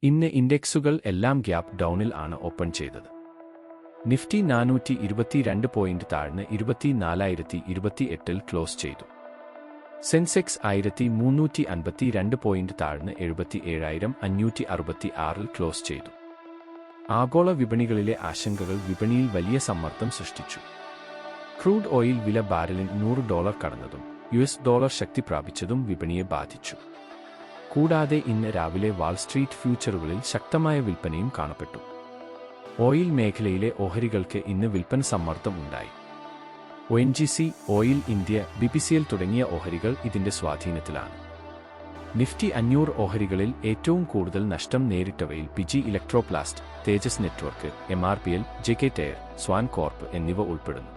ഇന്ന് ഇൻഡെക്സുകൾ എല്ലാം ഗ്യാപ് ഡൗണിൽ ആണ് ഓപ്പൺ ചെയ്തത്. നിഫ്റ്റി 422 പോയിന്റ് താഴ്ന്ന് 24,028-ൽ ക്ലോസ് ചെയ്തു. സെൻസെക്സ് 1352 പോയിന്റ് താഴ്ന്ന് 77,566-ൽ ക്ലോസ് ചെയ്തു. ആഗോള വിപണികളിലെ ആശങ്കകൾ വിപണിയിൽ വലിയ സമ്മർദ്ദം സൃഷ്ടിച്ചു. ക്രൂഡ് ഓയിൽ വില ബാരലിന് $100 കടന്നതും യുഎസ് ഡോളർ ശക്തി പ്രാപിച്ചതും വിപണിയെ ബാധിച്ചു. കൂടാതെ ഇന്ന് രാവിലെ വാൾസ്ട്രീറ്റ് ഫ്യൂച്ചറുകളിൽ ശക്തമായ വിൽപ്പനയും കാണപ്പെട്ടു. ഓയിൽ മേഖലയിലെ ഓഹരികൾക്ക് ഇന്ന് വിൽപ്പന സമ്മർദ്ദം ഉണ്ടായി. ONGC, ഓയിൽ ഇന്ത്യ, BPCL തുടങ്ങിയ ഓഹരികൾ ഇതിന്റെ സ്വാധീനത്തിലാണ്. നിഫ്റ്റി 500 ഓഹരികളിൽ ഏറ്റവും കൂടുതൽ നഷ്ടം നേരിട്ടവയിൽ പിജി ഇലക്ട്രോപ്ലാസ്റ്റ്, തേജസ് നെറ്റ്വർക്ക്, MRPL, JK ടയർ, സ്വാൻ കോർപ്പ് എന്നിവ ഉൾപ്പെടുന്നു.